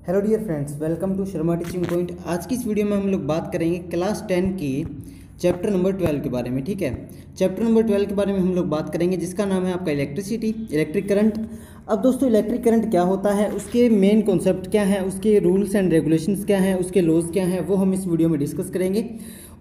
Hello dear friends, welcome to Sharma teaching point. आज की इस वीडियो में हम लोग बात करेंगे क्लास 10 की चैप्टर नंबर 12 के बारे में। ठीक है, चैप्टर नंबर 12 के बारे में हम लोग बात करेंगे जिसका नाम है आपका इलेक्ट्रिसिटी, इलेक्ट्रिक करंट। अब दोस्तों, इलेक्ट्रिक करंट क्या होता है, उसके मेन कॉन्सेप्ट क्या है, उसके रूल्स एंड रेगुलेशंस क्या हैं, उसके लॉज क्या हैं, वो हम इस वीडियो में डिस्कस करेंगे।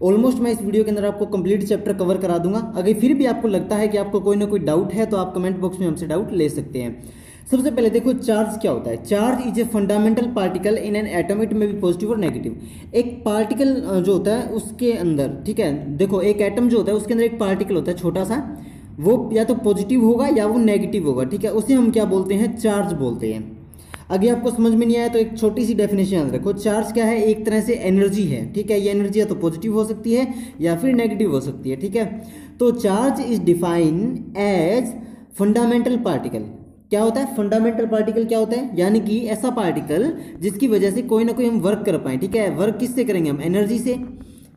ऑलमोस्ट मैं इस वीडियो के अंदर आपको कंप्लीट चैप्टर कवर करा दूंगा। अगर फिर भी आपको लगता है कि आपको कोई ना कोई डाउट है तो आप कमेंट बॉक्स में हमसे डाउट ले सकते हैं। सबसे पहले देखो, चार्ज क्या होता है। Charge is a fundamental particle in an atom, it में भी पॉजिटिव और नेगेटिव। एक पार्टिकल जो होता है उसके अंदर, ठीक है, देखो एक एटम जो होता है उसके अंदर एक पार्टिकल होता है छोटा सा, वो या तो पॉजिटिव होगा या वो नेगेटिव होगा। ठीक है, उसे हम क्या बोलते हैं, चार्ज बोलते हैं। अगर आपको समझ में नहीं आया तो एक छोटी सी डेफिनेशन याद रखो। चार्ज क्या है, एक तरह से एनर्जी है। ठीक है, ये एनर्जी या तो पॉजिटिव हो सकती है या फिर नेगेटिव हो सकती है। ठीक है, तो charge is define as fundamental particle. क्या होता है फंडामेंटल पार्टिकल, क्या होता है, यानी कि ऐसा पार्टिकल जिसकी वजह से कोई ना कोई हम वर्क कर पाए। ठीक है, वर्क किससे करेंगे हम, एनर्जी से।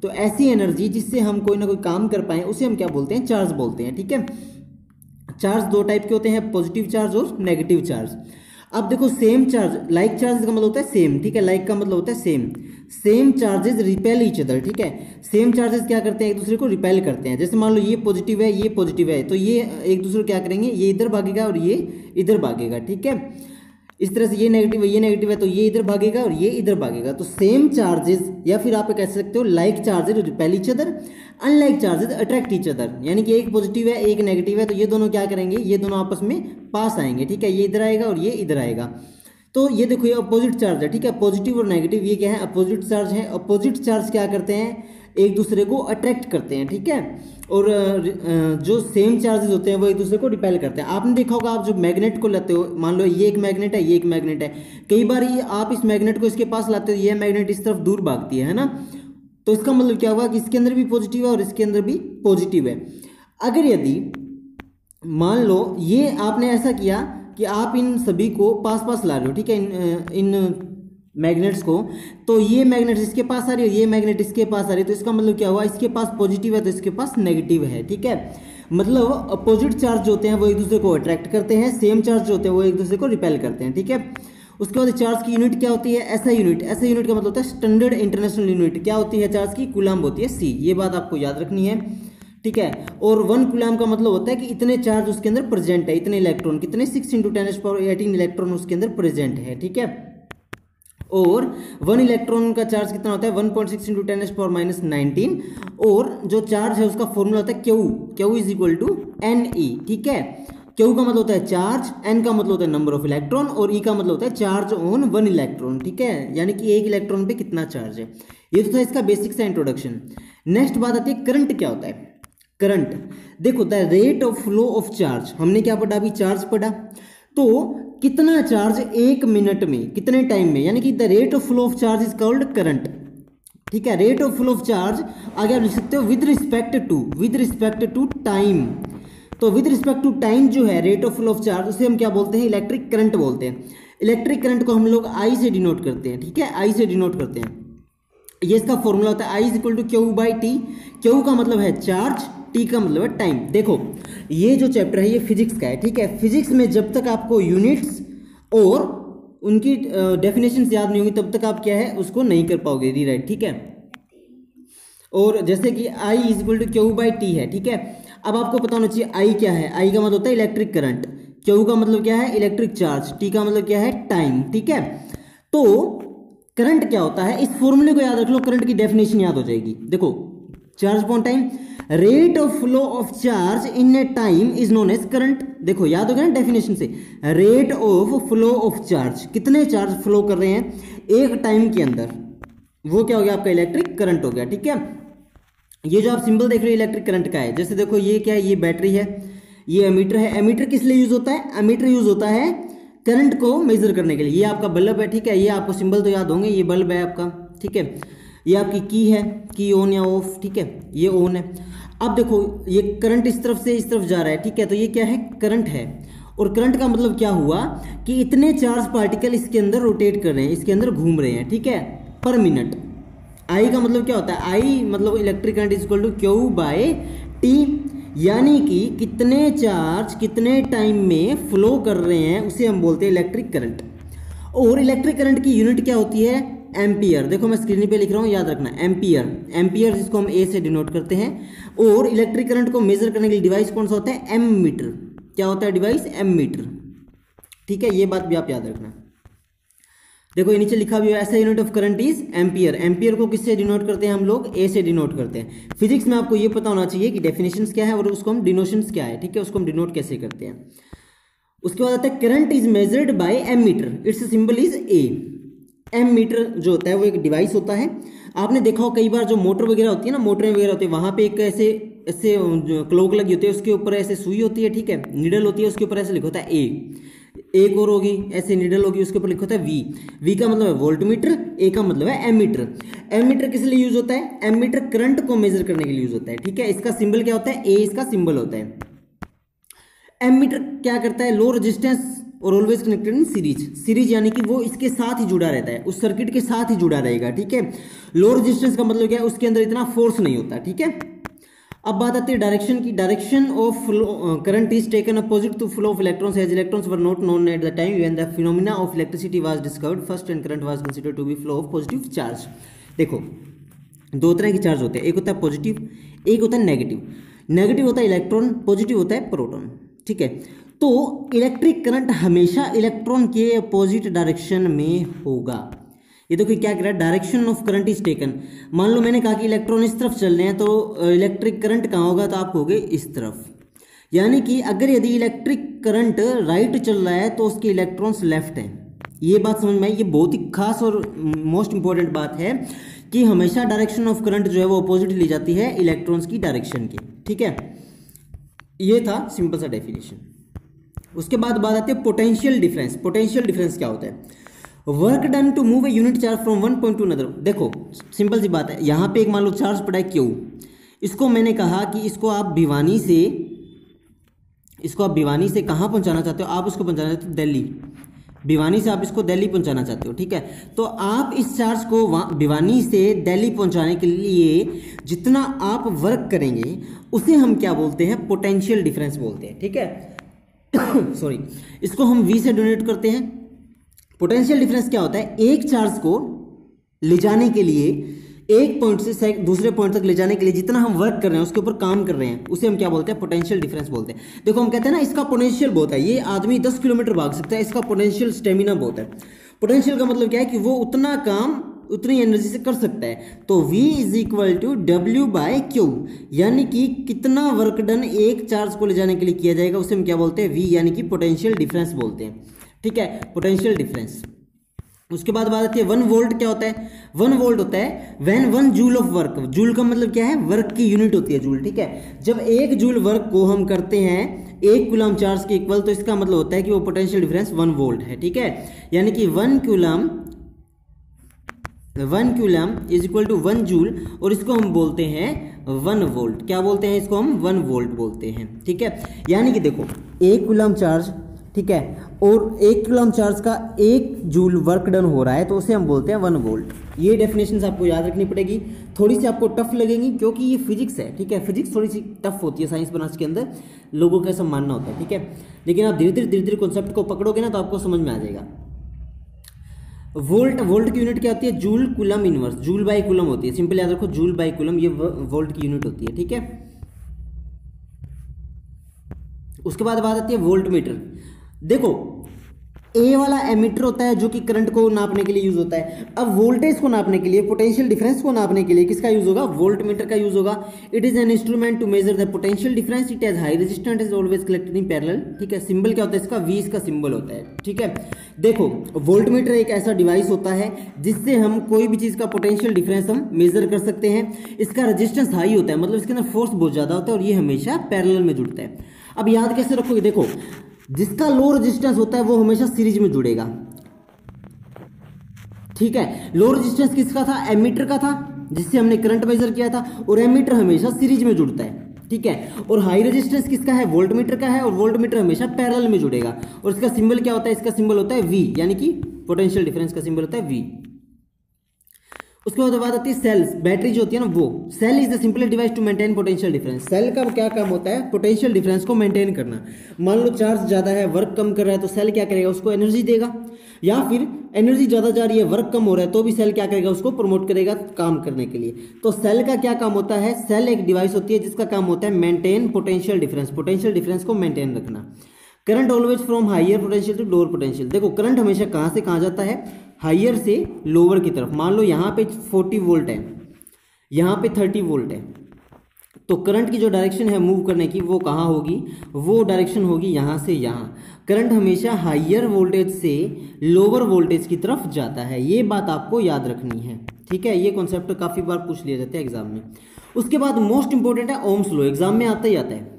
तो ऐसी एनर्जी जिससे हम कोई ना कोई काम कर पाए उसे हम क्या बोलते हैं, चार्ज बोलते हैं। ठीक है, चार्ज दो टाइप के होते हैं, पॉजिटिव चार्ज और नेगेटिव चार्ज। अब देखो, सेम चार्ज, लाइक चार्ज का मतलब होता है सेम। ठीक है, लाइक का मतलब होता है same. Same charges repel each other. ठीक है, सेम चार्जेस क्या करते हैं, एक दूसरे को रिपेल करते हैं। जैसे मान लो ये पॉजिटिव है, ये पॉजिटिव है, तो ये एक दूसरे को क्या करेंगे, ये इधर भागेगा और ये इधर भागेगा। ठीक है, इस तरह से ये नेगेटिव है, ये नेगेटिव है, तो ये इधर भागेगा और ये इधर भागेगा। तो सेम चार्जेस, या फिर आप कह सकते हो like charges repel each other, unlike charges attract each other. यानी कि एक पॉजिटिव है एक नेगेटिव है, तो ये दोनों क्या करेंगे, ये दोनों आपस में पास आएंगे। ठीक है, ये इधर आएगा और ये इधर आएगा। तो ये देखो, ये अपोजिट चार्ज है। ठीक है, पॉजिटिव और नेगेटिव ये क्या है, अपोजिट चार्ज है। अपोजिट चार्ज क्या करते हैं, एक दूसरे को अट्रैक्ट करते हैं। ठीक है, और जो सेम चार्जेस होते हैं वो एक दूसरे को रिपेल करते हैं। आपने देखा होगा, आप जो मैग्नेट को लाते हो, मान लो ये एक मैग्नेट है, ये एक मैग्नेट है, कई बार ये आप इस मैग्नेट को इसके पास लाते हो, ये मैग्नेट इस तरफ दूर भागती है ना। तो इसका मतलब क्या हुआ कि इसके अंदर भी पॉजिटिव है और इसके अंदर भी पॉजिटिव है। अगर यदि मान लो ये आपने ऐसा किया कि आप इन सभी को पास पास ला रहे हो, ठीक है, इन मैग्नेट्स को, तो ये मैग्नेट इसके पास आ रही है, ये मैग्नेट इसके पास आ रही है, तो इसका मतलब क्या हुआ, इसके पास पॉजिटिव है तो इसके पास नेगेटिव है। ठीक है, मतलब अपोजिट चार्ज जो होते हैं वो एक दूसरे को अट्रैक्ट करते हैं, सेम चार्ज जो होते हैं वो एक दूसरे को रिपेल करते हैं। ठीक है, उसके बाद चार्ज की यूनिट क्या होती है, ऐसा यूनिट। ऐसा यूनिट का मतलब होता है स्टैंडर्ड इंटरनेशनल यूनिट। क्या होती है चार्ज की, कूलम्ब होती है, सी। ये बात आपको याद रखनी है। ठीक है, और 1 कूलम्ब का मतलब होता है कि इतने चार्ज उसके अंदर प्रेजेंट है, इतने इलेक्ट्रॉन, कितने 6 × 10⁻18 इलेक्ट्रॉन उसके अंदर प्रेजेंट है। ठीक है, और 1 इलेक्ट्रॉन का चार्ज कितना होता है, 1.6 × 10⁻19। और जो चार्ज है उसका फॉर्मूला होता है Q, Q is equal to NE। ठीक है, क्यू का मतलब होता है चार्ज, N का मतलब होता है नंबर ऑफ इलेक्ट्रॉन, और E का मतलब होता है चार्ज ऑन 1 इलेक्ट्रॉन। ठीक है, यानी कि एक इलेक्ट्रॉन पे कितना चार्ज है। ये तो था इसका बेसिक सा इंट्रोडक्शन। नेक्स्ट बात आती है करंट क्या होता है। करंट देखो, the rate of flow of charge, हमने क्या पढ़ा अभी, चार्ज पढ़ा। तो कितना चार्ज एक मिनट में, कितने टाइम में, यानी कि the rate of flow of charge is called current. ठीक है, rate of flow of charge आगे आप लिख सकते हो विद रिस्पेक्ट टू टाइम। तो विद रिस्पेक्ट टू टाइम जो है rate of flow of charge, उसे हम क्या बोलते हैं, इलेक्ट्रिक करंट बोलते हैं। इलेक्ट्रिक करंट को हम लोग I से डिनोट करते हैं। ठीक है, I से डिनोट करते हैं। ये इसका फॉर्मूला होता है I = Q/T। Q का मतलब है चार्ज, T का मतलब है टाइम। देखो, ये जो चैप्टर है ये फिजिक्स का है। ठीक है, फिजिक्स में जब तक आपको यूनिट्स और उनकी डेफिनेशंस याद नहीं होंगी तब तक आप क्या है उसको नहीं कर पाओगे रीराइट। ठीक है, और जैसे कि I = Q/T है। ठीक है, अब आपको पता होना चाहिए I क्या है। I का मतलब होता है इलेक्ट्रिक करंट, Q का मतलब क्या है, इलेक्ट्रिक चार्ज, T का मतलब क्या है, टाइम। ठीक है, तो करंट क्या होता है, इस फॉर्मूले को याद रख लो, करंट की डेफिनेशन याद हो जाएगी। देखो, charge upon time, rate of flow of charge in a time is known as current. देखो, याद हो गया ना डेफिनेशन से, rate of flow of charge, कितने चार्ज फ्लो कर रहे हैं एक टाइम के अंदर, वो क्या हो गया आपका, इलेक्ट्रिक करंट हो गया। ठीक है, ये जो आप सिंबल देख रहे हो इलेक्ट्रिक करंट का है। जैसे देखो, ये क्या है, ये बैटरी है, ये एमीटर है। एमीटर किस लिए यूज होता है, एमीटर यूज होता है करंट को मेजर करने के लिए। ये आपका बल्ब है। ठीक है, ये आपको सिंबल तो याद होंगे, ये बल्ब है आपका। ठीक है, ये आपकी की है, की ऑन या ऑफ। ठीक है, ये ऑन है। अब देखो, ये करंट इस तरफ से इस तरफ जा रहा है। ठीक है, तो ये क्या है, करंट है। और करंट का मतलब क्या हुआ कि इतने चार्ज पार्टिकल इसके अंदर रोटेट कर रहे हैं, इसके अंदर घूम रहे हैं। ठीक है, पर मिनट। I का मतलब क्या होता है, I मतलब electric current is equal to Q/T, यानी कि कितने चार्ज कितने टाइम में फ्लो कर रहे हैं उसे हम बोलते हैं इलेक्ट्रिक करंट। और इलेक्ट्रिक करंट की यूनिट क्या होती है, एम्पियर। देखो मैं स्क्रीन पे लिख रहा हूँ, याद रखना, एम्पियर। एम्पियर जिसको हम ए से डिनोट करते हैं। और इलेक्ट्रिक करंट को मेजर करने के लिए डिवाइस कौन सा होता है, एम मीटर। क्या होता है डिवाइस, एम मीटर। ठीक है, ये बात भी आप याद रखना। देखो ये नीचे लिखा भी है, ऐसा unit of current is ampere. Ampere को किससे डिनोट करते हैं हम लोग, ए से डिनोट करते हैं। फिजिक्स में आपको ये पता होना चाहिए कि डेफिनेशंस क्या है और उसको हम डिनोशंस क्या है, ठीक है, उसको हम डिनोट कैसे करते हैं। उसके बाद आता है current is measured by ammeter, its symbol is A. Ammeter जो होता है वो एक डिवाइस होता है। आपने देखा हो कई बार जो मोटर वगैरह होती है ना, मोटरें वगैरह होती है, वहां पे एक ऐसे ऐसे क्लॉक लगी होती है, उसके ऊपर ऐसे सुई होती है, ठीक है, नीडल होती है, उसके ऊपर ऐसे लिखा होता है ए। एक और होगी ऐसे नीडल होगी, उसके ऊपर लिखा होता है वी। वी का मतलब है वोल्ट मीटर, ए का मतलब है एमीटर। एमीटर किस लिए यूज होता है, एमीटर करंट को मेजर करने के लिए यूज होता है, ठीक है। इसका सिंबल क्या होता है, ए इसका सिंबल होता है। एमीटर क्या करता है, लो रेजिस्टेंस और always connected in series. Series यानी कि वो इसके साथ ही जुड़ा रहता है, उस सर्किट के साथ ही जुड़ा रहेगा, ठीक है। लो रेजिस्टेंस का मतलब क्या है, उसके अंदर इतना फोर्स नहीं होता, ठीक है। अब बात आती है डायरेक्शन की। Direction of current is taken opposite to flow of electrons as electrons were not known at the time when the phenomena of electricity was discovered first and current was considered to be flow of positive charge. देखो दो तरह के charge होते हैं, एक होता है positive, एक होता है नेगेटिव। नेगेटिव होता है इलेक्ट्रॉन, पॉजिटिव होता है प्रोटॉन, ठीक है। तो इलेक्ट्रिक करंट हमेशा इलेक्ट्रॉन के अपोजिट डायरेक्शन में होगा। ये देखो क्या कह रहा है, direction of current is taken. मान लो मैंने कहा कि इलेक्ट्रॉन इस तरफ चल रहे हैं, तो इलेक्ट्रिक करंट कहाँ होगा, तो आप कहोगे इस तरफ। यानी कि अगर यदि इलेक्ट्रिक करंट राइट चल रहा है तो उसके इलेक्ट्रॉन्स लेफ्ट हैं। ये बात समझ में आई, ये बहुत ही खास और मोस्ट इंपॉर्टेंट बात है कि हमेशा डायरेक्शन ऑफ करंट जो है वो अपोजिट ली जाती है इलेक्ट्रॉन्स की डायरेक्शन की, ठीक है। ये था सिंपल सा डेफिनेशन। उसके बाद बात आती है पोटेंशियल डिफरेंस। पोटेंशियल डिफरेंस क्या होता है, work done to move a unit charge from one point to another. देखो सिंपल सी बात है, यहाँ पे एक मान लो चार्ज पड़ा है क्यू, इसको मैंने कहा कि इसको आप भिवानी से कहाँ पहुँचाना चाहते हो, आप उसको पहुँचाना चाहते हो दिल्ली। भिवानी से आप इसको दिल्ली पहुँचाना चाहते हो, ठीक है। तो आप इस चार्ज को भिवानी से दिल्ली पहुँचाने के लिए जितना आप वर्क करेंगे उसे हम क्या बोलते हैं, पोटेंशियल डिफरेंस बोलते हैं, ठीक है। सॉरी, इसको हम V से डोनेट करते हैं। पोटेंशियल डिफरेंस क्या होता है, एक चार्ज को ले जाने के लिए, एक पॉइंट से दूसरे पॉइंट तक ले जाने के लिए जितना हम वर्क कर रहे हैं, उसके ऊपर काम कर रहे हैं, उसे हम क्या बोलते हैं, पोटेंशियल डिफरेंस बोलते हैं। देखो हम कहते हैं ना इसका पोटेंशियल बहुत है, ये आदमी 10 किलोमीटर भाग सकता है, इसका पोटेंशियल स्टेमिना बहुत है। पोटेंशियल का मतलब क्या है कि वो उतना काम उतनी एनर्जी से कर सकता है। तो V is equal to W by Q, यानी कि कितना वर्क डन एक चार्ज को ले जाने के लिए किया जाएगा उसे हम क्या बोलते हैं, V, यानी कि पोटेंशियल डिफरेंस बोलते हैं, ठीक है, पोटेंशियल डिफरेंस। उसके बाद बात आती है 1 वोल्ट क्या होता है। 1 वोल्ट होता है when 1 joule of work. Joule का मतलब क्या है, वर्क की यूनिट होती है जूल, ठीक है। जब 1 जूल वर्क को हम करते हैं 1 कूलम चार्ज के इक्वल, तो इसका मतलब होता है कि वो पोटेंशियल डिफरेंस 1 वोल्ट है, ठीक है। यानी कि 1 coulomb is equal to 1 joule, और इसको हम बोलते हैं 1 वोल्ट। क्या बोलते हैं इसको हम, 1 वोल्ट बोलते हैं, ठीक है। यानी कि देखो 1 कूलम चार्ज, ठीक है, और 1 कूलम चार्ज का 1 जूल वर्क डन हो रहा है, तो उसे हम बोलते हैं 1 वोल्ट। ये डेफिनेशन आपको याद रखनी पड़ेगी, थोड़ी सी आपको टफ लगेंगी क्योंकि ये फिजिक्स है, ठीक है। फिजिक्स थोड़ी सी टफ होती है साइंस ब्रांच के अंदर, लोगों का ऐसा मानना होता है, ठीक है। लेकिन आप धीरे धीरे कॉन्सेप्ट को पकड़ोगे ना तो आपको समझ में आ जाएगा। वोल्ट की यूनिट क्या होती है, joule coulomb inverse. Joule by coulomb होती है, सिंपल याद रखो, जूल बाई कूलम ये वोल्ट की यूनिट होती है, ठीक है। उसके बाद बात आती है वोल्ट मीटर। देखो ए वाला एमीटर होता है जो कि करंट को नापने के लिए यूज होता है। अब वोल्टेज को नापने के लिए, पोटेंशियल डिफरेंस को नापने के लिए किसका यूज होगा, वोल्ट मीटर का यूज होगा। It is an instrument to measure the potential difference, it has high resistance, is always collected in parallel, ठीक है। सिंबल क्या होता है इसका, V इसका सिंबल होता है, ठीक है। देखो वोल्ट मीटर एक ऐसा डिवाइस होता है जिससे हम कोई भी चीज का पोटेंशियल डिफरेंस हम मेजर कर सकते हैं। इसका रेजिस्टेंस हाई होता है, मतलब इसके अंदर फोर्स बहुत ज्यादा होता है, और ये हमेशा पैरेलल में जुड़ता है। अब याद कैसे रखोगे, देखो जिसका लो रेजिस्टेंस होता है वो हमेशा सीरीज में जुड़ेगा, ठीक है। लो रेजिस्टेंस किसका था, एमीटर का था, जिससे हमने करंट मेजर किया था, और एमीटर हमेशा सीरीज में जुड़ता है, ठीक है। और हाई रेजिस्टेंस किसका है, वोल्ट मीटर का है, और वोल्ट मीटर हमेशा पैरेलल में जुड़ेगा। और इसका सिंबल क्या होता है, इसका सिंबल होता है V, यानी कि पोटेंशियल डिफरेंस का सिंबल होता है V। उसके बाद बात आती है सेल्स, बैटरी जो होती है ना वो। Cell is the simplest device to maintain potential difference. Cell का क्या काम होता है? पोटेंशियल डिफरेंस को मेंटेन करना। मान लो चार्ज ज़्यादा है, वर्क कम कर रहा है, तो सेल क्या करेगा? उसको एनर्जी देगा। या फिर एनर्जी ज़्यादा जा रही है, वर्क कम हो रहा है, तो भी सेल क्या करेगा? उसको प्रमोट करेगा काम करने के लिए। तो सेल का क्या काम होता है? सेल एक डिवाइस होती है जिसका काम होता है maintain potential difference, potential difference को मेंटेन रखना। Current always from higher potential to lower potential. देखो करंट हमेशा कहाँ से कहाँ जाता है? हायर से लोअर की तरफ। मान लो यहाँ पे 40 वोल्ट है, यहाँ पे 30 वोल्ट है, तो करंट की जो डायरेक्शन है मूव करने की वो कहाँ होगी? वो डायरेक्शन होगी यहाँ से यहाँ। करंट हमेशा हायर वोल्टेज से लोअर वोल्टेज की तरफ जाता है, ये बात आपको याद रखनी है, ठीक है। ये कॉन्सेप्ट काफ़ी बार पूछ लिया जाता है एग्जाम में। उसके बाद मोस्ट इंपॉर्टेंट है ओम्स लॉ, एग्जाम में आता ही आता है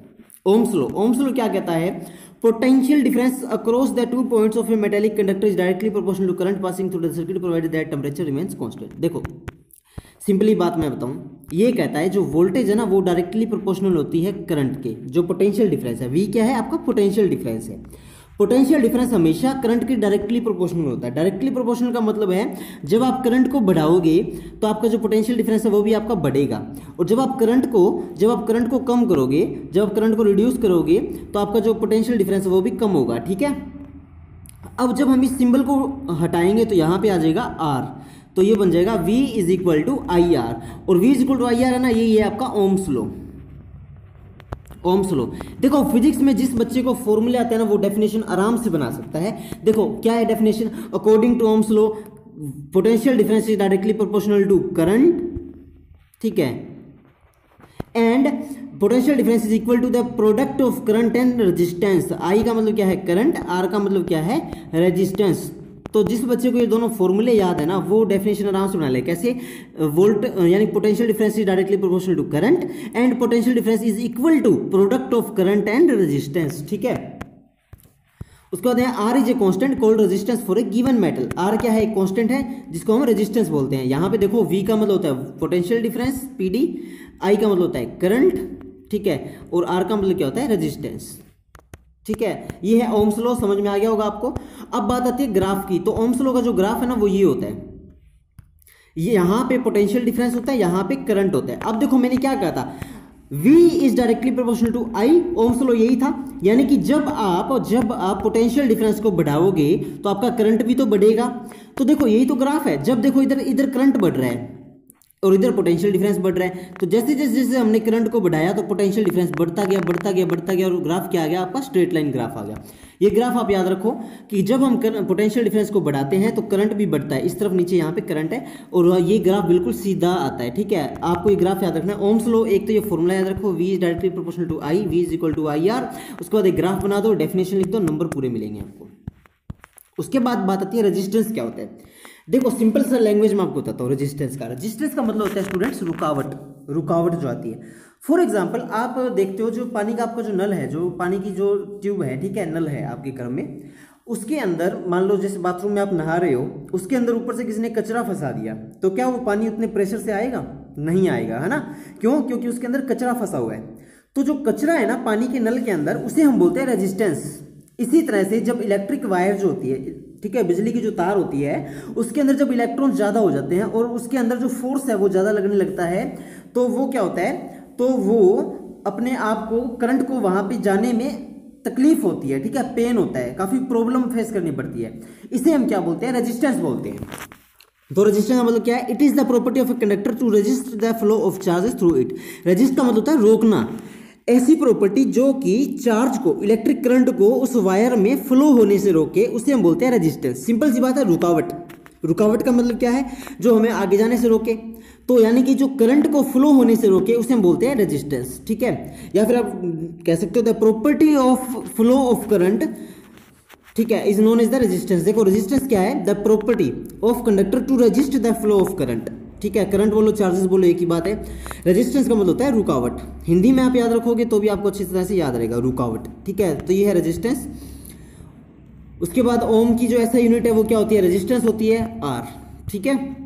ओम्स लॉ। ओम्स लॉ क्या कहता है? Potential difference across the 2 points of a metallic conductor is directly proportional to current passing through the circuit provided that temperature remains constant. देखो simply बात मैं बताऊं, ये कहता है जो वोल्टेज है ना वो डायरेक्टली प्रोपोर्शनल होती है करंट के। जो पोटेंशियल डिफरेंस है, वी क्या है? आपका पोटेंशियल डिफरेंस है। पोटेंशियल डिफरेंस हमेशा करंट के डायरेक्टली प्रोपोर्शनल होता है। डायरेक्टली प्रोपोर्शनल का मतलब है जब आप करंट को बढ़ाओगे तो आपका जो पोटेंशियल डिफरेंस है वो भी आपका बढ़ेगा, और जब आप करंट को कम करोगे, जब आप करंट को रिड्यूस करोगे तो आपका जो पोटेंशियल डिफरेंस है वो भी कम होगा, ठीक है। अब जब हम इस सिंबल को हटाएंगे तो यहाँ पे आ जाएगा आर, तो ये बन जाएगा V is equal to I R, और V is equal to I R है ना, ये आपका ओम्स लॉ। ओम्स लॉ देखो फिजिक्स में जिस बच्चे को फॉर्मूले आते हैं ना वो डेफिनेशन आराम से बना सकता है। देखो क्या है definition? According to Ohm's law potential difference is directly proportional to current, ठीक है, and potential difference is equal to the product of current and resistance. I का मतलब क्या है? करंट, आर का मतलब क्या है? रेजिस्टेंस। तो जिस बच्चे को ये दोनों फॉर्मूले याद है ना वो डेफिनेशन आराम से बना ले। कैसे? वोल्ट यानी potential difference is directly proportional to current and potential difference is equal to product of current and resistance, ठीक है। उसके बाद है R is a constant called resistance for a given metal. R क्या है? एक कांस्टेंट है जिसको हम रेजिस्टेंस बोलते हैं। यहाँ पे देखो वी का मतलब होता है पोटेंशियल डिफरेंस पीडी, आई का मतलब होता है करंट, ठीक है, और आर का मतलब क्या होता है? रेजिस्टेंस, ठीक है। ये है ओम्स लॉ, समझ में आ गया होगा आपको। अब बात आती है ग्राफ की। तो ओम्स लॉ का जो ग्राफ है ना वो ये होता है, ये यहाँ पे पोटेंशियल डिफरेंस होता है, यहाँ पे करंट होता है। अब देखो मैंने क्या कहा था? V is directly proportional to I। Ohm's law यही था, यानी कि जब आप पोटेंशियल डिफरेंस को बढ़ाओगे तो आपका करंट भी तो बढ़ेगा। तो देखो यही तो ग्राफ है। जब देखो इधर करंट बढ़ रहा है और इधर पोटेंशियल डिफरेंस बढ़ रहा है, तो जैसे जैसे हमने करंट को बढ़ाया तो पोटेंशियल डिफरेंस बढ़ता गया और ग्राफ क्या आ गया? आपका स्ट्रेट लाइन ग्राफ आ गया। ये ग्राफ आप याद रखो कि जब हम पोटेंशियल डिफरेंस को बढ़ाते हैं तो करंट भी बढ़ता है। इस तरफ नीचे यहाँ पे करंट है और ये ग्राफ बिल्कुल सीधा आता है, ठीक है। आपको ये ग्राफ याद रखना है। ओम्स लॉ एक तो ये फॉर्मूला याद रखो, V is directly proportional to I, V is equal to I R. उसके बाद एक ग्राफ बना दो, डेफिनेशन लिख दो, नंबर पूरे मिलेंगे आपको। उसके बाद बात आती है रेजिस्टेंस क्या होता है। देखो सिंपल सा लैंग्वेज में आपको बताता हूँ रेजिस्टेंस का। रेजिस्टेंस का मतलब होता है स्टूडेंट्स रुकावट जो आती है। फॉर एग्जांपल आप देखते हो जो पानी का आपका जो नल है, जो पानी की जो ट्यूब है, ठीक है, नल है आपके घर में, उसके अंदर मान लो जैसे बाथरूम में आप नहा रहे हो, उसके अंदर ऊपर से किसी ने कचरा फंसा दिया, तो क्या वो पानी उतने प्रेशर से आएगा? नहीं आएगा, है ना। क्यों? क्योंकि उसके अंदर कचरा फंसा हुआ है। तो जो कचरा है ना पानी के नल के अंदर, उसे हम बोलते हैं रेजिस्टेंस। इसी तरह से जब इलेक्ट्रिक वायर जो होती है, ठीक है, बिजली की जो तार होती है, उसके अंदर जब इलेक्ट्रॉन ज़्यादा हो जाते हैं और उसके अंदर जो फोर्स है वो ज़्यादा लगने लगता है, तो वो क्या होता है? तो वो अपने आप को करंट को वहाँ पे जाने में तकलीफ होती है, ठीक है, पेन होता है, काफ़ी प्रॉब्लम फेस करनी पड़ती है। इसे हम क्या बोलते हैं? रेजिस्टेंस बोलते हैं। तो रेजिस्टेंस का मतलब क्या है? It is the property of a conductor to resist the flow of charges through it. Resist का मतलब होता है रोकना, ऐसी प्रॉपर्टी जो कि चार्ज को, इलेक्ट्रिक करंट को उस वायर में फ्लो होने से रोके, उसे हम बोलते हैं रेजिस्टेंस। सिंपल सी बात है। रुकावट का मतलब क्या है? जो हमें आगे जाने से रोके। तो यानी कि जो करंट को फ्लो होने से रोके उसे हम बोलते हैं रेजिस्टेंस, ठीक है। या फिर आप कह सकते हो the property of flow of current, ठीक है, is known as the resistance. देखो रेजिस्टेंस क्या है? The property of conductor to resist the flow of current, ठीक है। करंट बोलो चार्जेस बोलो एक ही बात है। रेजिस्टेंस का मतलब होता है रुकावट। हिंदी में आप याद रखोगे तो भी आपको अच्छी तरह से याद रहेगा, रुकावट, ठीक है। तो ये है रेजिस्टेंस। उसके बाद ओम की जो ऐसा यूनिट है वो क्या होती है? रेजिस्टेंस होती है आर, ठीक है।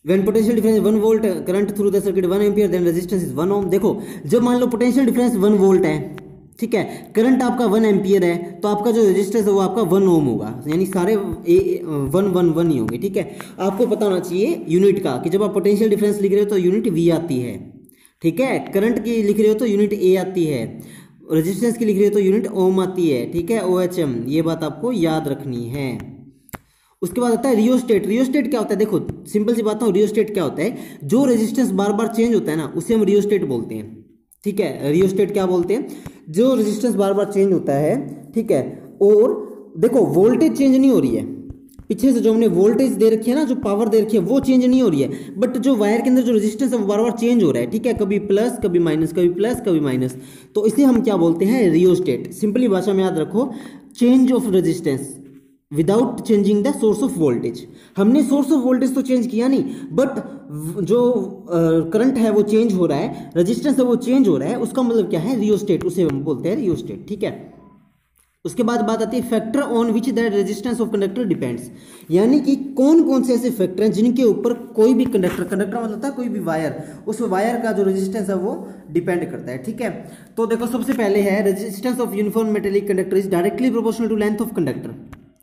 When potential difference 1 volt current through the circuit 1 ampere then resistance is 1 ohm। देखो जब मान लो पोटेंशियल डिफरेंस 1 वोल्ट है, ठीक है। करंट आपका 1 एम्पियर है तो आपका जो रेजिस्टेंस है वो आपका 1 ओम होगा, यानी सारे 1 ही होंगे, ठीक है। आपको पता होना चाहिए यूनिट का कि जब आप पोटेंशियल डिफरेंस लिख रहे हो तो यूनिट वी आती है, ठीक है। करंट की लिख रहे हो तो यूनिट ए आती है, रेजिस्टेंस की लिख रहे हो तो यूनिट ओम आती है, ठीक है, OHM। ये बात आपको याद रखनी है। उसके बाद आता है रियोस्टेट। रियोस्टेट क्या होता है, देखो सिंपल सी बात है, रियोस्टेट क्या होता है, जो रेजिस्टेंस बार बार चेंज होता है ना उसे हम रियोस्टेट बोलते हैं, ठीक है। रियोस्टेट क्या बोलते हैं, जो रेजिस्टेंस बार बार चेंज होता है, ठीक है। और देखो वोल्टेज चेंज नहीं हो रही है, पीछे से जो हमने वोल्टेज दे रखी है ना, जो पावर दे रखी है वो चेंज नहीं हो रही है, बट जो वायर के अंदर जो रेजिस्टेंस है वो बार बार चेंज हो रहा है, ठीक है, कभी प्लस कभी माइनस, कभी प्लस कभी माइनस, तो इसे हम क्या बोलते हैं, रियोस्टेट। सिंपली भाषा में याद रखो, change of resistance without changing the source of voltage. हमने सोर्स ऑफ वोल्टेज तो चेंज किया नहीं, बट जो करंट है वो चेंज हो रहा है, रेजिस्टेंस है वो चेंज हो रहा है, उसका मतलब क्या है, रियोस्टेट, उसे हम बोलते हैं रियोस्टेट, ठीक है। उसके बाद बात आती है factor on which that resistance of conductor depends, यानी कि कौन कौन से ऐसे फैक्टर हैं जिनके ऊपर कोई भी कंडक्टर मतलब होता है कोई भी वायर, उस वायर का जो रेजिस्टेंस है वो डिपेंड करता है, ठीक है। तो देखो सबसे पहले है resistance of uniform metallic conductor is directly proportional to length of conductor,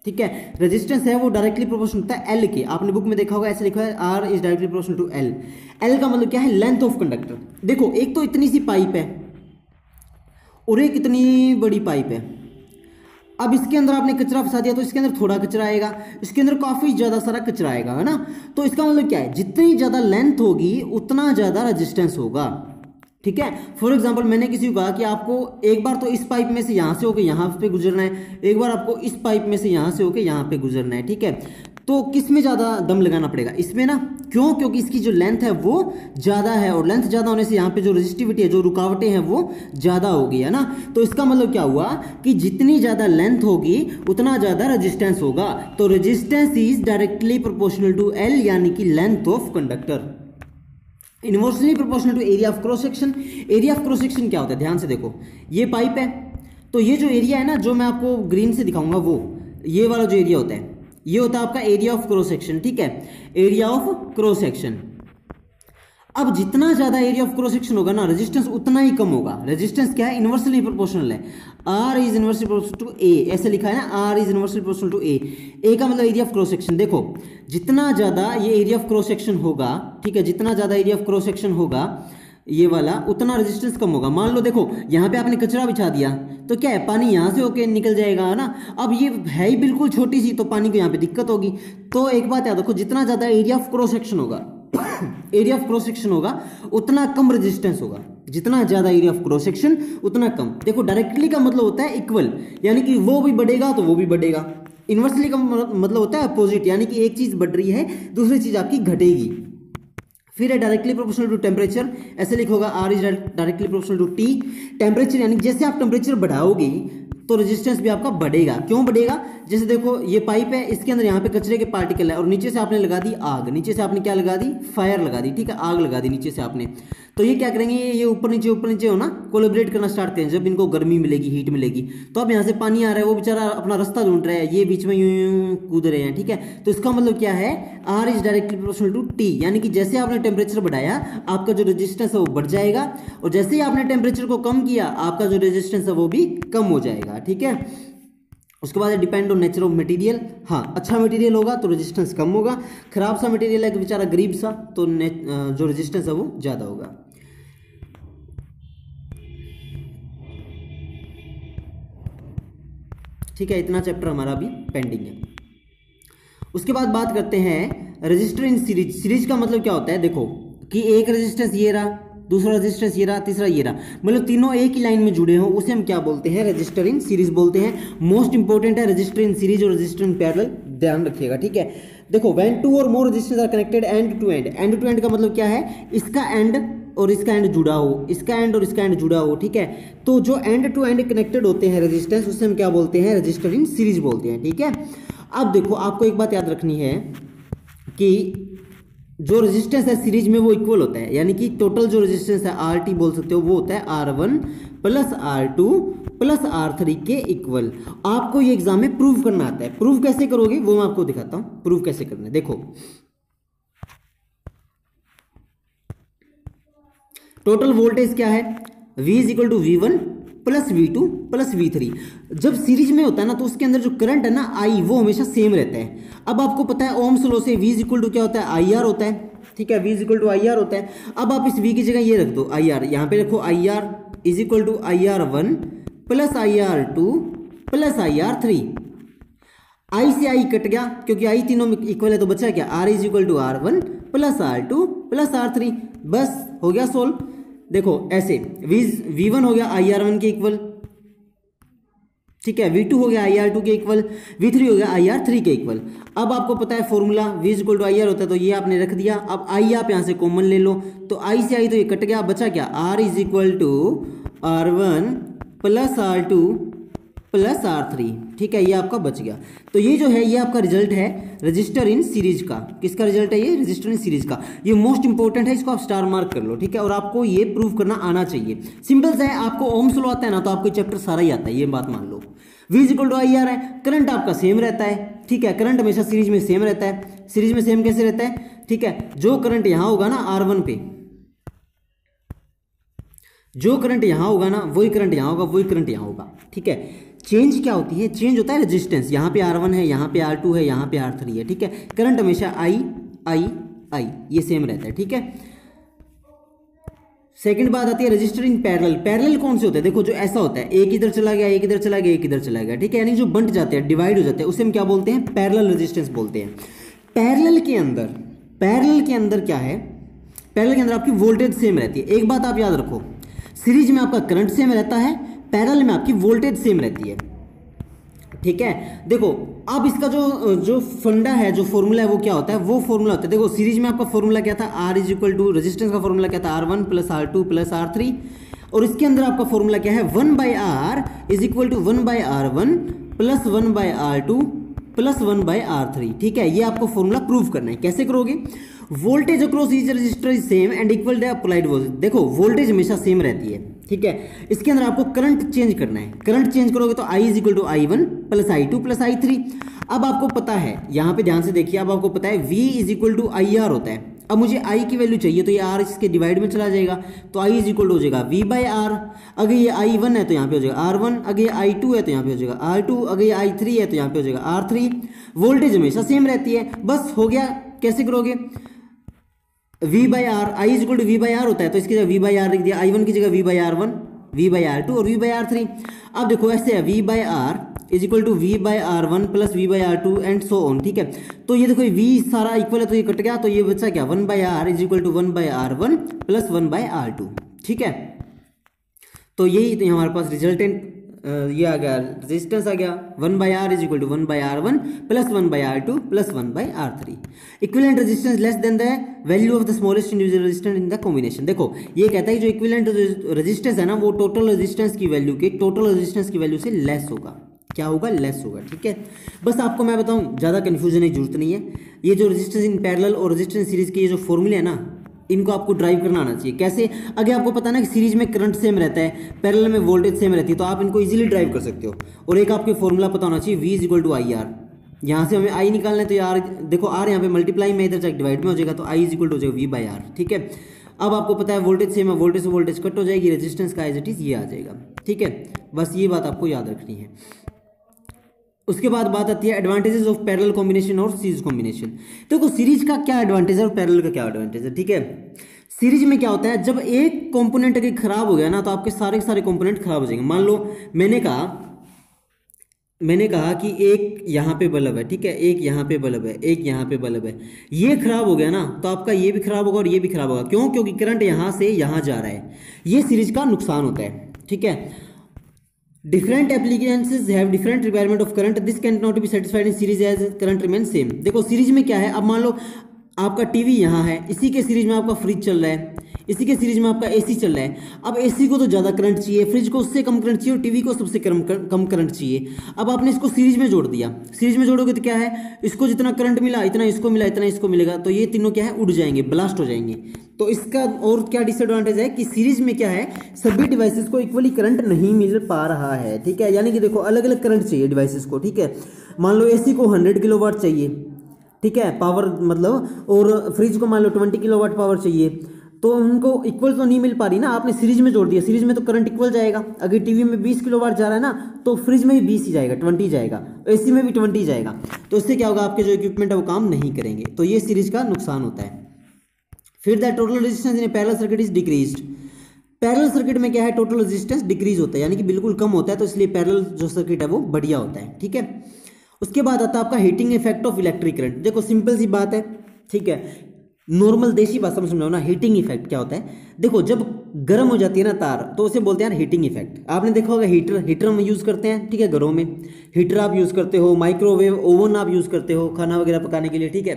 ठीक है। रेजिस्टेंस है वो डायरेक्टली प्रोपोर्शनल होता है एल के, आपने बुक में देखा होगा ऐसे लिखा है R is directly proportional to L. L का मतलब क्या है, लेंथ ऑफ कंडक्टर। देखो एक तो इतनी सी पाइप है और एक इतनी बड़ी पाइप है, अब इसके अंदर आपने कचरा फंसा दिया तो इसके अंदर थोड़ा कचरा आएगा, इसके अंदर काफी ज्यादा सारा कचरा आएगा, है ना। तो इसका मतलब क्या है, जितनी ज्यादा लेंथ होगी उतना ज्यादा रेजिस्टेंस होगा, ठीक है। फॉर एग्जांपल मैंने किसी को कहा कि आपको एक बार तो इस पाइप में से यहां से होकर यहां पे गुजरना है, एक बार आपको इस पाइप में से यहां से होकर यहां पे गुजरना है, ठीक है। तो किस में ज्यादा दम लगाना पड़ेगा, इसमें ना, क्यों, क्योंकि इसकी जो लेंथ है वो ज्यादा है, और लेंथ ज्यादा होने से यहाँ पे जो रेजिस्टिविटी है, जो रुकावटें हैं वो ज्यादा होगी, है ना। तो इसका मतलब क्या हुआ कि जितनी ज्यादा लेंथ होगी उतना ज्यादा रेजिस्टेंस होगा, तो resistance is directly proportional to L, यानी कि length of conductor. Inversely proportional to area of cross section. Area of cross section क्या होता है, ध्यान से देखो, ये पाइप है तो ये जो एरिया है ना, जो मैं आपको ग्रीन से दिखाऊंगा, वो ये वाला जो एरिया होता है ये होता है आपका एरिया ऑफ क्रॉस सेक्शन, ठीक है, एरिया ऑफ क्रॉस सेक्शन। अब जितना ज्यादा एरिया ऑफ क्रॉस सेक्शन होगा ना, रेजिस्टेंस उतना ही कम होगा। रेजिस्टेंस क्या है, इनवर्सली प्रोपोर्शनल है, R is inversely proportional to A, ऐसे लिखा है ना, R is inversely proportional to A. A का मतलब एरिया ऑफ क्रॉस सेक्शन। देखो जितना ज्यादा ये एरिया ऑफ क्रॉस सेक्शन होगा, ठीक है, जितना ज्यादा एरिया ऑफ क्रॉस सेक्शन होगा ये वाला, उतना रेजिस्टेंस कम होगा। मान लो देखो यहाँ पे आपने कचरा बिछा दिया तो क्या है, पानी यहाँ से होके निकल जाएगा, है ना। अब ये है ही बिल्कुल छोटी सी, तो पानी को यहाँ पे दिक्कत होगी। तो एक बात याद रखो, जितना ज्यादा एरिया ऑफ क्रॉस सेक्शन होगा एरिया ऑफ क्रॉस सेक्शन होगा उतना कम रेजिस्टेंस होगा, जितना ज्यादा एरिया ऑफ क्रॉस सेक्शन उतना कम। देखो डायरेक्टली का मतलब होता है इक्वल, यानी कि वो भी बढ़ेगा तो वो भी बढ़ेगा। इनवर्सली का मतलब होता है अपोजिट, यानी कि एक चीज बढ़ रही है दूसरी चीज आपकी घटेगी। फिर है डायरेक्टली प्रोपोर्शनल टू टेम्परेचर, ऐसे लिखोगा R is directly proportional to T. Temperature यानी जैसे आप टेम्परेचर बढ़ाओगे तो रेजिस्टेंस भी आपका बढ़ेगा। क्यों बढ़ेगा, जैसे देखो ये पाइप है, इसके अंदर यहाँ पे कचरे के पार्टिकल है और नीचे से आपने लगा दी आग, नीचे से आपने क्या लगा दी, फायर लगा दी, ठीक है, आग लगा दी नीचे से आपने। तो ये क्या करेंगे, ये ऊपर नीचे हो ना, कोलैबोरेट करना स्टार्ट करें। जब इनको गर्मी मिलेगी, हीट मिलेगी, तो अब यहाँ से पानी आ रहा है, वो बेचारा अपना रास्ता ढूंढ रहा है, ये बीच में यूं कूद रहे हैं, ठीक है। तो इसका मतलब क्या है, R is directly proportional to T, यानी कि जैसे आपने टेम्परेचर बढ़ाया आपका जो रेजिस्टेंस है वो बढ़ जाएगा, और जैसे ही आपने टेम्परेचर को कम किया आपका जो रेजिस्टेंस है वो भी कम हो जाएगा, ठीक है। उसके बाद depend on nature of material. हाँ, अच्छा मटेरियल होगा तो रेजिस्टेंस कम होगा, खराब सा मटेरियल है तो बेचारा गरीब सा, तो जो रेजिस्टेंस है वो ज़्यादा होगा। ठीक है, इतना चैप्टर हमारा अभी पेंडिंग है। उसके बाद बात करते हैं रजिस्टर इन सीरीज। सीरीज का मतलब क्या होता है, देखो कि एक रेजिस्टेंस ये रहा, दूसरा रेजिस्टेंस ये रहा, तीसरा ये रहा, मतलब तीनों एक ही लाइन में जुड़े हों, उसे हम क्या बोलते हैं, रजिस्टर इन सीरीज बोलते हैं। मोस्ट इंपॉर्टेंट है रजिस्टर इन सीरीज और रजिस्टर इन पैरेलल, ध्यान रखिएगा, ठीक है। देखो when two or more resistance are connected end to end. End to end का मतलब क्या है, इसका एंड और इसका एंड जुड़ा हो, इसका एंड और इसका एंड जुड़ा हो, ठीक है। तो जो एंड टू एंड कनेक्टेड होते हैं रेजिस्टेंस, उससे हम क्या बोलते हैं, रजिस्टर इन सीरीज बोलते हैं, ठीक है। अब देखो आपको एक बात याद रखनी है कि जो रेजिस्टेंस है सीरीज में वो इक्वल होता है, यानी कि टोटल जो रेजिस्टेंस है आर टी बोल सकते हो, वो होता है R1 plus R2 plus R3 के इक्वल। आपको ये एग्जाम में प्रूव करना आता है। प्रूव कैसे करोगे वो मैं आपको दिखाता हूं, प्रूव कैसे करना है। देखो टोटल वोल्टेज क्या है, V is equal to V1 plus V2 plus V3। जब सीरीज में होता है ना तो उसके अंदर जो करंट है ना I वो हमेशा सेम रहता है। अब आपको पता है ओम्स लॉ से V इज इक्वल टू क्या होता है, IR होता है, ठीक है, V is equal to IR होता है। अब आप इस V की जगह ये रख दो IR, यहाँ पे रखो IR is equal to IR1 plus IR2 plus IR3। I से I कट गया क्योंकि I तीनों में इक्वल है, तो बचा क्या, R is equal to R1 plus R2 plus R3। बस हो गया सोल्व। देखो ऐसे V1 हो गया IR1 के इक्वल, ठीक है, V2 हो गया IR2 के इक्वल, V3 हो गया IR3 के इक्वल। अब आपको पता है formula V is equal to IR होता है, तो ये आपने रख दिया। अब I आप यहाँ से कॉमन ले लो, तो I से I तो ये कट गया, बचा क्या, R is equal to R1 plus R2 plus R3, ठीक है, ये आपका बच गया। तो ये जो है ये आपका रिजल्ट है रजिस्टर इन सीरीज का। किसका रिजल्ट है ये, रजिस्टर इन सीरीज का। ये मोस्ट इंपॉर्टेंट है, इसको आप स्टार मार्क कर लो, ठीक है, और आपको ये प्रूव करना आना चाहिए। सिंपल सा है, आपको ओम्स लॉ आता है ना तो आपको चैप्टर सारा ही आता है, ये बात मान लो। V is equal to IR है, करंट आपका सेम रहता है, ठीक है, करंट हमेशा सीरीज में सेम रहता है। सीरीज में सेम कैसे रहता है, ठीक है, जो करंट यहां होगा ना R1 पे, जो करंट यहां होगा ना वही करंट यहां होगा, वही करंट यहां होगा, ठीक है। चेंज क्या होती है, चेंज होता है रेजिस्टेंस। यहाँ पे R1 है, यहाँ पे R2 है, यहाँ पे R3 है, ठीक है। करंट हमेशा I ये सेम रहता है, ठीक है। सेकंड बात आती है रजिस्टर इन पैरेलल। पैरेलल कौन से होते हैं, देखो जो ऐसा होता है, एक इधर चला गया, एक इधर चला गया, एक इधर चला गया, ठीक है, यानी जो बंट जाते हैं, डिवाइड हो जाते हैं, उसे हम क्या बोलते हैं, पैरेलल रेजिस्टेंस बोलते हैं। पैरेलल के अंदर क्या है, पैरेलल के अंदर आपकी वोल्टेज सेम रहती है। एक बात आप याद रखो, सीरीज में आपका करंट सेम रहता है, पैरेलल में आपकी वोल्टेज सेम रहती है, ठीक है। देखो अब इसका जो फंडा है, जो फॉर्मूला है वो क्या होता है, वो फॉर्मूला होता है, देखो सीरीज में आपका फॉर्मूला क्या था, R is equal to, resistance का फॉर्मूला क्या था, R1 plus R2 plus R3, और इसके अंदर आपका फॉर्मूला क्या है, 1/R is equal to 1/R1 plus 1/R2 plus 1/R3, ठीक है। ये आपको फॉर्मूला प्रूव करना है। कैसे करोगे, voltage across each resistor is same and equal to applied voltage. देखो वोल्टेज हमेशा सेम रहती है, ठीक है। इसके अंदर आपको करंट चेंज करना है। करंट चेंज करोगे तो I is equal to I1 plus I2 plus I3। अब आपको पता है, यहाँ पे ध्यान से देखिए, अब आपको पता है V is equal to IR होता है। अब मुझे I की वैल्यू चाहिए, तो ये R इसके डिवाइड में चला जाएगा, तो I इज इक्वल टू हो जाएगा V/R। अगर ये I1 है तो यहाँ पे हो जाएगा R1, अगर ये I2 है तो यहाँ पे हो जाएगा R2, अगर ये I3 है तो यहाँ पे हो जाएगा R3। वोल्टेज हमेशा सेम रहती है, बस हो गया। कैसे करोगे, V/R, I is equal to V/R होता है, तो इसकी जगह V/R लिख दिया, I1 की जगह V/R1, V/R2 और V/R3। अब देखो ऐसे है, V/R is equal to V/R1 प्लस V/R2 एंड सो ऑन, ठीक है। तो ये देखो V सारा इक्वल है, तो ये कट गया, तो ये बचा क्या, 1/R is equal to 1/R1 plus 1/R2, ठीक है। तो यही तो हमारे पास रिजल्टेंट ये आ गया, रेजिस्टेंस आ गया, 1/R is equal to 1/R1 plus 1/R2 plus 1/R3। Equivalent resistance less than the value of the smallest individual resistance in the combination. देखो ये कहता है जो इक्विवेलेंट रेजिस्टेंस है ना, वो टोटल रेजिस्टेंस की वैल्यू से लेस होगा। क्या होगा, लेस होगा, ठीक है। बस आपको मैं बताऊं, ज़्यादा कन्फ्यूजन की जरूरत नहीं है। ये जो रेजिस्टेंस इन पैरेलल और रेजिस्टेंस सीरीज के ये जो फॉर्मूले है ना, इनको आपको ड्राइव करना आना चाहिए। कैसे, अगर आपको पता ना कि सीरीज में करंट सेम रहता है, पैरेलल में वोल्टेज सेम रहती है, तो आप इनको इजीली ड्राइव कर सकते हो। और एक आपको फॉर्मूला पता होना चाहिए, V is equal to IR। यहाँ से हमें I निकालना है, तो यार देखो R यहाँ पे मल्टीप्लाई में, इधर जाकर डिवाइड में हो जाएगा, तो I इज इक्वल टू हो जाएगा V/R, ठीक है। अब आपको पता है वोल्टेज सेम है, वोल्टेज से वोल्टेज कट हो जाएगी, रेजिस्टेंस का एज इट इज ये आ जाएगा, ठीक है। बस ये बात आपको याद रखनी है। उसके बाद बात आती है एडवांटेजेस ऑफ पैरेलल कॉम्बिनेशन और सीरीज कॉम्बिनेशन। देखो सीरीज का क्या एडवांटेज है और पैरेलल का क्या एडवांटेज है, ठीक है। सीरीज में क्या होता है, जब एक कंपोनेंट अगर खराब हो गया ना, तो आपके सारे के सारे कंपोनेंट खराब हो जाएंगे। मान लो मैंने कहा कि एक यहाँ पे बल्ब है, ठीक है, एक यहाँ पे बल्ब है, एक यहाँ पे बल्ब है, ये खराब हो गया ना, तो आपका ये भी खराब होगा और ये भी खराब होगा। क्यों, क्योंकि करंट यहाँ से यहाँ जा रहा है। ये सीरीज का नुकसान होता है, ठीक है। Different applications have different requirement of current, this can not be satisfied in series as current remain same. देखो सीरीज में क्या है, अब मान लो आपका टीवी यहाँ है, इसी के सीरीज में आपका फ्रिज चल रहा है, इसी के सीरीज में आपका एसी चल रहा है। अब एसी को तो ज़्यादा करंट चाहिए, फ्रिज को उससे कम करंट चाहिए और टीवी को सबसे कम करंट चाहिए। अब आपने इसको सीरीज में जोड़ दिया, सीरीज में जोड़ोगे तो क्या है, इसको जितना करंट मिला इतना इसको मिला, इतना इसको मिलेगा, तो ये तीनों क्या है, उड़ जाएंगे, ब्लास्ट हो जाएंगे। तो इसका और क्या डिसएडवांटेज है कि सीरीज में क्या है, सभी डिवाइसेस को इक्वली करंट नहीं मिल पा रहा है, ठीक है। यानी कि देखो अलग अलग करंट चाहिए डिवाइसेस को, ठीक है। मान लो एसी को 100 किलोवाट चाहिए, ठीक है, पावर मतलब, और फ्रिज को मान लो 20 किलोवाट पावर चाहिए, तो उनको इक्वल तो नहीं मिल पा रही ना, आपने सीरीज में जोड़ दिया, सीरीज में तो करंट इक्वल जाएगा। अगर टीवी में 20 किलोवाट जा रहा है ना तो फ्रिज में भी 20 ही जाएगा, 20 जाएगा, एसी में भी 20 जाएगा। तो इससे क्या होगा, आपके जो इक्विपमेंट है वो काम नहीं करेंगे। तो ये सीरीज का नुकसान होता है। फिर the total resistance in parallel circuit is decreased. Parallel circuit में क्या है, टोटल रेजिस्टेंस डिक्रीज होता है, यानी कि बिल्कुल कम होता है, तो इसलिए पैरेलल जो सर्किट है वो बढ़िया होता है। ठीक है, उसके बाद आता है आपका heating effect of electric current. देखो सिंपल सी बात है, ठीक है, नॉर्मल देशी भाषा में समझाओ ना, हीटिंग इफेक्ट क्या होता है। देखो जब गर्म हो जाती है ना तार तो उसे बोलते हैं हीटिंग इफेक्ट। आपने देखा होगा हीटर हम यूज़ करते हैं, ठीक है, घरों में हीटर आप यूज़ करते हो, माइक्रोवेव ओवन आप यूज़ करते हो खाना वगैरह पकाने के लिए, ठीक है।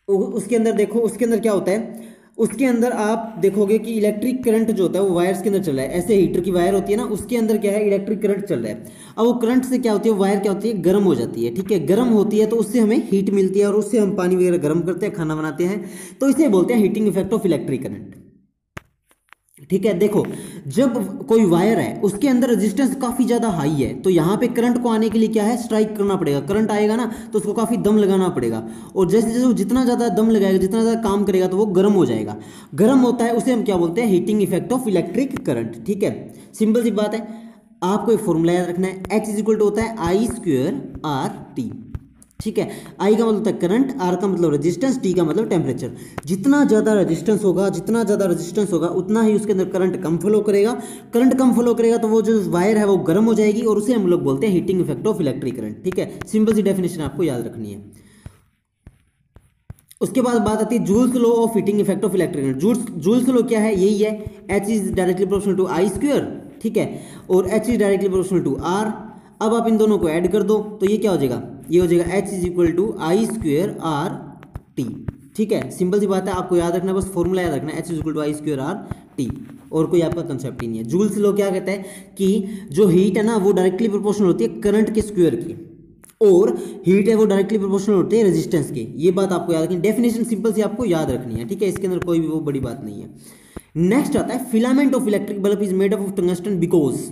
उसके अंदर देखो, उसके अंदर क्या होता है, उसके अंदर आप देखोगे कि इलेक्ट्रिक करंट जो होता है वो वायर्स के अंदर चल रहा है। ऐसे हीटर की वायर होती है ना, उसके अंदर क्या है, इलेक्ट्रिक करंट चल रहा है। अब वो करंट से क्या होती है, वायर क्या होती है, गर्म हो जाती है, ठीक है। गर्म होती है तो उससे हमें हीट मिलती है और उससे हम पानी वगैरह गर्म करते हैं, खाना बनाते हैं, तो इसे बोलते हैं heating effect of electric current. ठीक है, देखो जब कोई वायर है उसके अंदर रेजिस्टेंस काफी ज्यादा हाई है, तो यहाँ पे करंट को आने के लिए क्या है, स्ट्राइक करना पड़ेगा। करंट आएगा ना तो उसको काफी दम लगाना पड़ेगा, और जैसे जैसे वो जितना ज्यादा दम लगाएगा, जितना ज्यादा काम करेगा, तो वो गर्म हो जाएगा। गर्म होता है उसे हम क्या बोलते हैं, heating effect of electric current. ठीक है, सिंपल सी बात है, आपको एक फॉर्मूला याद रखना है, H इज इक्वल टू होता है I²RT। ठीक है, I का मतलब होता है करंट, R का मतलब रेजिस्टेंस, T का मतलब टेम्परेचर। जितना ज़्यादा रेजिस्टेंस होगा, जितना ज़्यादा रेजिस्टेंस होगा, उतना ही उसके अंदर करंट कम फ्लो करेगा। करंट कम फ्लो करेगा तो वो जो वायर है वो गर्म हो जाएगी, और उसे हम लोग बोलते हैं heating effect of electric current. ठीक है, सिंपल सी डेफिनेशन आपको याद रखनी है। उसके बाद बात आती है Joule's law of heating effect of electric current. Joule's law क्या है, यही है, H is directly proportional to I², ठीक है, और H is directly proportional to R। अब आप इन दोनों को ऐड कर दो तो ये क्या हो जाएगा, ये हो जाएगा H is equal to I²RT। ठीक है, सिंपल सी बात है, आपको याद रखना, बस फॉर्मूला याद रखना है, H is equal to I²RT, और कोई आपका कंसेप्ट ही नहीं है। जूल्स लॉ क्या कहता है कि जो हीट है ना वो डायरेक्टली प्रोपोर्शनल होती है करंट के स्क्वायर की, और हीट है वो डायरेक्टली प्रोपोर्शनल होती है रेजिस्टेंस की। ये बात आपको याद रखनी, डेफिनेशन सिंपल सी आपको याद रखनी है। ठीक है, इसके अंदर कोई भी वो बड़ी बात नहीं है। नेक्स्ट आता है filament of electric bulb is made up of tungsten because.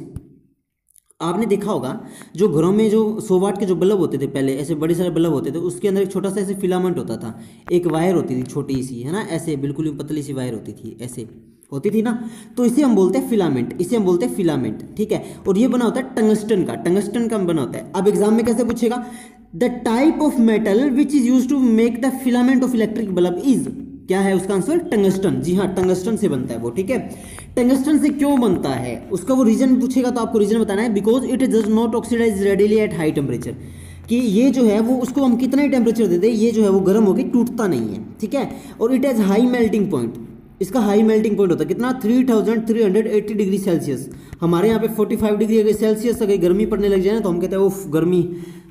आपने देखा होगा जो घरों में जो 100 वाट के जो बल्ब होते थे पहले, ऐसे बड़े सारे बल्ब होते थे, उसके अंदर एक छोटा सा ऐसे फिलामेंट होता था, एक वायर होती थी छोटी सी, है ना, ऐसे बिल्कुल पतली सी वायर होती थी, ऐसे होती थी ना, तो इसे हम बोलते हैं फिलामेंट, इसे हम बोलते हैं फिलामेंट। ठीक है, और ये बना होता है टंगस्टन का, टंगस्टन का बना होता है। अब एग्जाम में कैसे पूछेगा, the type of metal which is use to make the filament of electric bulb is, क्या है उसका आंसर, टंगस्टन। जी हाँ, टंगस्टन से बनता है वो। ठीक है, टंगस्टन से क्यों बनता है उसका वो रीजन पूछेगा तो आपको रीजन बताना है, because it does not oxidise readily at high temperature, कि ये जो है वो उसको हम कितना ही टेम्परेचर दे दे, ये जो है वो गर्म होकर टूटता नहीं है। ठीक है, और it has high melting point, इसका हाई मेल्टिंग पॉइंट होता है कितना, 3380 डिग्री सेल्सियस। हमारे यहाँ पे 45 डिग्री अगर सेल्सियस अगर गर्मी पड़ने लग जाए ना तो हम कहते हैं उफ गर्मी,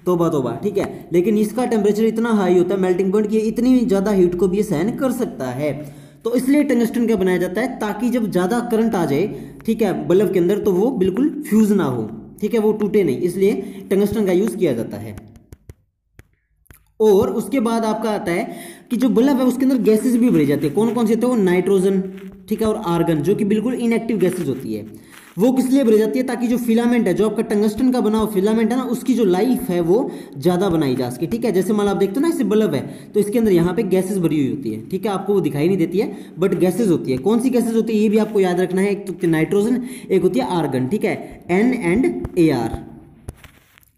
तोबा तोबा। ठीक है, लेकिन इसका टेम्परेचर इतना हाई होता है मेल्टिंग पॉइंट कि इतनी ज़्यादा हीट को भी ये सहन कर सकता है। तो इसलिए टंगस्टन का बनाया जाता है, ताकि जब ज़्यादा करंट आ जाए, ठीक है, बल्ब के अंदर, तो वो बिल्कुल फ्यूज ना हो, ठीक है, वो टूटे नहीं, इसलिए टंगस्टन का यूज़ किया जाता है। और उसके बाद आपका आता है कि जो बल्ब है उसके अंदर गैसेस भी भरी जाती है। कौन कौन सी होती है, वो नाइट्रोजन, ठीक है, और आर्गन, जो कि बिल्कुल इनएक्टिव गैसेस होती है। वो किस लिए भरी जाती है, ताकि जो फिलामेंट है, जो आपका टंगस्टन का बना हुआ फिलामेंट है ना, उसकी जो लाइफ है वो ज़्यादा बनाई जा सके। ठीक है, जैसे मान लो आप देखते हो ना इसे बल्ब है तो इसके अंदर यहाँ पे गैसेस भरी हुई होती है। ठीक है, आपको वो दिखाई नहीं देती है बट गैसेस होती है। कौन सी गैसेस होती है ये भी आपको याद रखना है, एक तो नाइट्रोजन, एक होती है आर्गन। ठीक है, N and AR।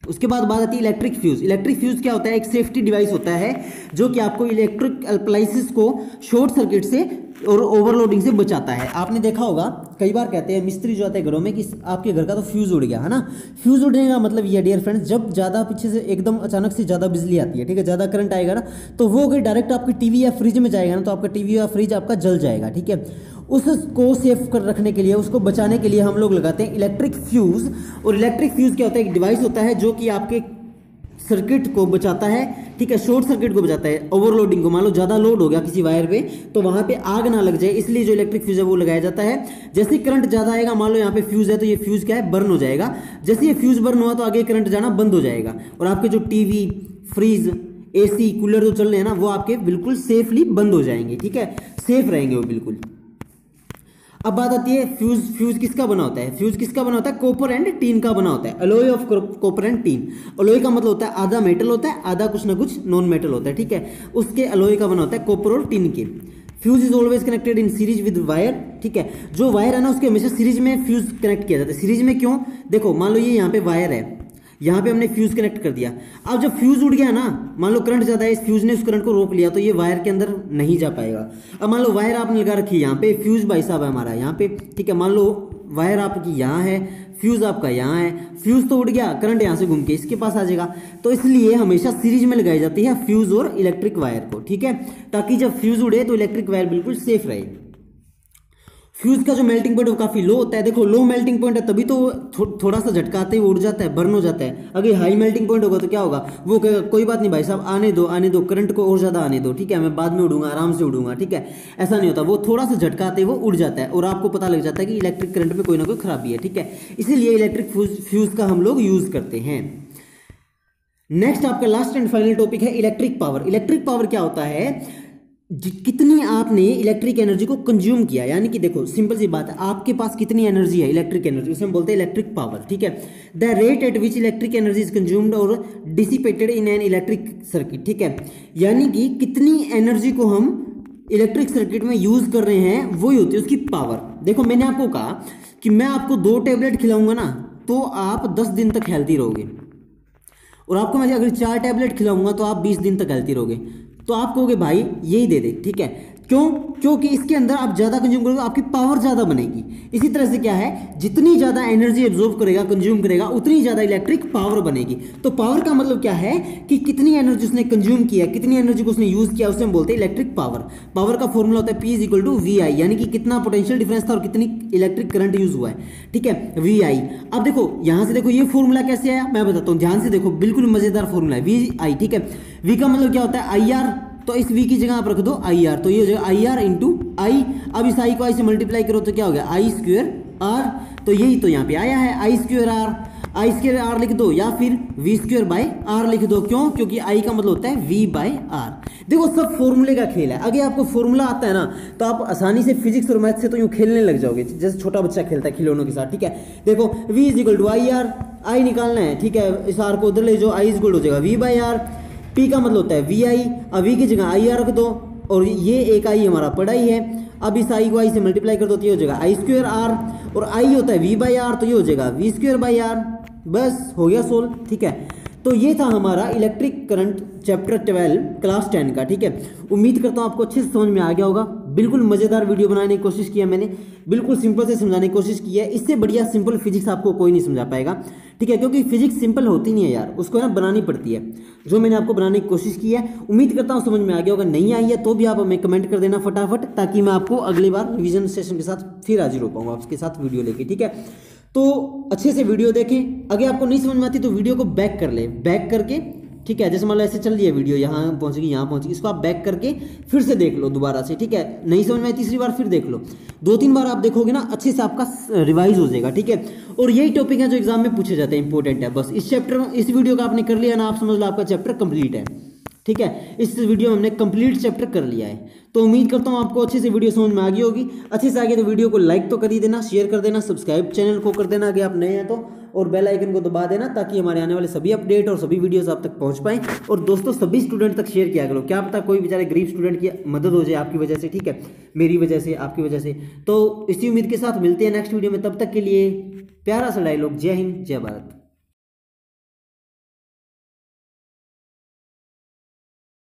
उसके बाद बात आती है इलेक्ट्रिक फ्यूज। इलेक्ट्रिक फ्यूज क्या होता है, एक सेफ्टी डिवाइस होता है जो कि आपको इलेक्ट्रिक अप्लायंसेस को शॉर्ट सर्किट से और ओवरलोडिंग से बचाता है। आपने देखा होगा कई बार कहते हैं मिस्त्री जो आते हैं घरों में कि आपके घर का तो फ्यूज उड़ गया, है ना। फ्यूज उड़ने का मतलब ये डियर फ्रेंड्स, जब ज़्यादा पीछे से एकदम अचानक से ज़्यादा बिजली आती है, ठीक है, ज़्यादा करंट आएगा ना, तो वो अगर डायरेक्ट आपकी टीवी या फ्रिज में जाएगा ना तो आपका टीवी या फ्रिज आपका जल जाएगा। ठीक है, उसको सेफ कर रखने के लिए, उसको बचाने के लिए हम लोग लगाते हैं इलेक्ट्रिक फ्यूज। और इलेक्ट्रिक फ्यूज क्या होता है, एक डिवाइस होता है जो कि आपके सर्किट को बचाता है। ठीक है, शॉर्ट सर्किट को बचाता है, ओवरलोडिंग को। मान लो ज़्यादा लोड हो गया किसी वायर पे तो वहाँ पे आग ना लग जाए, इसलिए जो इलेक्ट्रिक फ्यूज है वो लगाया जाता है। जैसे करंट ज़्यादा आएगा, मान लो यहाँ पे फ्यूज है तो ये फ्यूज क्या है, बर्न हो जाएगा। जैसे ये फ्यूज बर्न हुआ तो आगे करंट जाना बंद हो जाएगा, और आपके जो टीवी, फ्रिज, AC, कूलर जो चल रहे हैं ना वो आपके बिल्कुल सेफली बंद हो जाएंगे। ठीक है, सेफ रहेंगे वो बिल्कुल। अब बात आती है फ्यूज किसका बना होता है, फ्यूज किसका बना होता है, कॉपर एंड टीन का बना होता है, alloy of copper and teen. Alloy का मतलब होता है आधा मेटल होता है, आधा कुछ ना कुछ नॉन मेटल होता है। ठीक है, उसके अलॉय का बना होता है कॉपर और टीन के। Fuse is always connected in series with wire, ठीक है। जो वायर है ना उसके हमेशा सीरीज में फ्यूज कनेक्ट किया जाता है। सीरीज में क्यों, देखो मान लो ये यहाँ पे वायर है, यहाँ पे हमने फ्यूज कनेक्ट कर दिया। अब जब फ्यूज उड़ गया ना, मान लो करंट ज्यादा है, इस फ्यूज ने उस करंट को रोक लिया, तो ये वायर के अंदर नहीं जा पाएगा। अब मान लो वायर आपने लगा रखी है यहाँ पे, फ्यूज भाई साहब है हमारा यहाँ पे, ठीक है। मान लो वायर आपकी यहाँ है, फ्यूज आपका यहाँ है, फ्यूज तो उड़ गया, करंट यहाँ से घूम के इसके पास आ जाएगा। तो इसलिए हमेशा सीरीज में लगाई जाती है फ्यूज और इलेक्ट्रिक वायर को, ठीक है, ताकि जब फ्यूज उड़े तो इलेक्ट्रिक वायर बिल्कुल सेफ रहे। फ्यूज का जो मेल्टिंग पॉइंट वो काफी लो होता है। देखो लो मेल्टिंग पॉइंट है तभी तो थोड़ा सा झटका आते ही वो उड़ जाता है, बर्न हो जाता है। अगर हाई मेल्टिंग पॉइंट होगा तो क्या होगा, वो कहेगा कोई बात नहीं भाई साहब, आने दो करंट को और ज्यादा आने दो, ठीक है, मैं बाद में उड़ूंगा, आराम से उड़ूंगा, ठीक है। ऐसा नहीं होता, वो थोड़ा सा झटका आते ही वो उड़ जाता है और आपको पता लग जाता है कि इलेक्ट्रिक करंट में कोई ना कोई खराबी है, ठीक है। इसीलिए इलेक्ट्रिक फ्यूज का हम लोग यूज करते हैं। नेक्स्ट आपका लास्ट एंड फाइनल टॉपिक है इलेक्ट्रिक पावर। इलेक्ट्रिक पावर क्या होता है, कितनी आपने इलेक्ट्रिक एनर्जी को कंज्यूम किया, यानी कि देखो सिंपल सी बात है, आपके पास कितनी एनर्जी है, इलेक्ट्रिक एनर्जी, उसे हम बोलते हैं इलेक्ट्रिक पावर, ठीक है। The rate at which electric energy is consumed और dissipated in an electric circuit, ठीक है। यानी कि कितनी एनर्जी को हम इलेक्ट्रिक सर्किट में यूज कर रहे हैं वही होती है उसकी पावर। देखो मैंने आपको कहा कि मैं आपको 2 टैबलेट खिलाऊंगा ना तो आप 10 दिन तक हेल्थी रहोगे, और आपको मैं अगर 4 टैबलेट खिलाऊंगा तो आप 20 दिन तक हेल्थी रहोगे। तो आप कहोगे भाई यही दे दे, ठीक है, क्यों, क्योंकि इसके अंदर आप ज्यादा कंज्यूम करोगे, आपकी पावर ज्यादा बनेगी। इसी तरह से क्या है, जितनी ज्यादा एनर्जी एब्जॉर्ब करेगा, कंज्यूम करेगा, उतनी ज्यादा इलेक्ट्रिक पावर बनेगी। तो पावर का मतलब क्या है कि कितनी एनर्जी उसने कंज्यूम किया, कितनी एनर्जी को उसने यूज किया, उसे हम बोलते हैं इलेक्ट्रिक पावर। पावर का फॉर्मूला होता है P = VI, यानी कि कितना पोटेंशियल डिफरेंस था और कितनी इलेक्ट्रिक करंट यूज हुआ है, ठीक है, VI। अब देखो यहां से देखो ये फॉर्मूला कैसे आया मैं बताता हूं, ध्यान से देखो, बिल्कुल मजेदार फॉर्मूला है VI, ठीक है। V का मतलब क्या होता है IR, तो इस V की जगह आप रख दो IR, तो ये हो जाएगा IR × I। अब इस I को I से मल्टीप्लाई करो तो क्या हो गया I²R, तो यही तो यहाँ पे आया है I²R लिख दो, या फिर V²/R लिख दो। क्यों, क्योंकि I का मतलब होता है V/R। देखो सब फॉर्मूले का खेल है। अगर आपको फॉर्मूला आता है ना तो आप आसानी से फिजिक्स और मैथ से तो यूं खेलने लग जाओगे जैसे छोटा बच्चा खेलता है खिलौनों के साथ, ठीक है। देखो V = IR, I निकालना है, ठीक है, इस R को उधर ले जाओ, I = हो जाएगा V/R। P का मतलब होता है VI, अब V की जगह IR रख दो, और ये एक I हमारा पड़ा ही है। अब इस I को I से मल्टीप्लाई कर दो तो ये हो जाएगा I²R, और I होता है V/R, तो ये हो जाएगा V²/R। बस हो गया सोल्व, ठीक है। तो ये था हमारा इलेक्ट्रिक करंट चैप्टर 12 क्लास 10 का, ठीक है। उम्मीद करता हूँ आपको अच्छे से समझ में आ गया होगा। बिल्कुल मजेदार वीडियो बनाने की कोशिश की है मैंने, बिल्कुल सिंपल से समझाने की कोशिश की है। इससे बढ़िया सिंपल फिजिक्स आपको कोई नहीं समझा पाएगा, ठीक है, क्योंकि फिजिक्स सिंपल होती नहीं है यार, उसको ना बनानी पड़ती है, जो मैंने आपको बनाने की कोशिश की है। उम्मीद करता हूँ समझ में आ गया होगा। नहीं आई है तो भी आप हमें कमेंट कर देना फटाफट, ताकि मैं आपको अगली बार रिवीजन सेशन के साथ फिर हाजिर हो पाऊंगा आपके साथ वीडियो लेके, ठीक है। तो अच्छे से वीडियो देखें। अगर आपको नहीं समझ में आती तो वीडियो को बैक कर ले, बैक करके, ठीक है, जैसे मान लो ऐसे चल रही है वीडियो, यहाँ पहुंचेगी, यहाँ पहुंचेगी, इसको आप बैक करके फिर से देख लो दोबारा से, ठीक है। नहीं समझ में आई तीसरी बार फिर देख लो, 2-3 बार आप देखोगे ना अच्छे से आपका रिवाइज हो जाएगा, ठीक है। और यही टॉपिक है जो एग्जाम में पूछे जाते हैं, इंपॉर्टेंट है। बस इस चैप्टर, इस वीडियो का आपने कर लिया ना, आप समझ लो आपका चैप्टर कंप्लीट है, ठीक है। इस वीडियो में हमने कंप्लीट चैप्टर कर लिया है। तो उम्मीद करता हूँ आपको अच्छे से वीडियो समझ में आ गई होगी। अच्छे से आ गई तो वीडियो को लाइक तो कर ही देना, शेयर कर देना, सब्सक्राइब चैनल को कर देना अगर आप नए हैं तो, और बेल आइकन को दबा देना, ताकि हमारे आने वाले सभी अपडेट और सभी वीडियोस आप तक पहुंच पाएं। और दोस्तों सभी स्टूडेंट तक शेयर किया करो, क्या पता कोई बेचारे गरीब स्टूडेंट की मदद हो जाए आपकी वजह से, ठीक है, मेरी वजह से, आपकी वजह से। तो इसी उम्मीद के साथ मिलते हैं नेक्स्ट वीडियो में, तब तक के लिए प्यारा सा डायलॉग, जय हिंद जय भारत।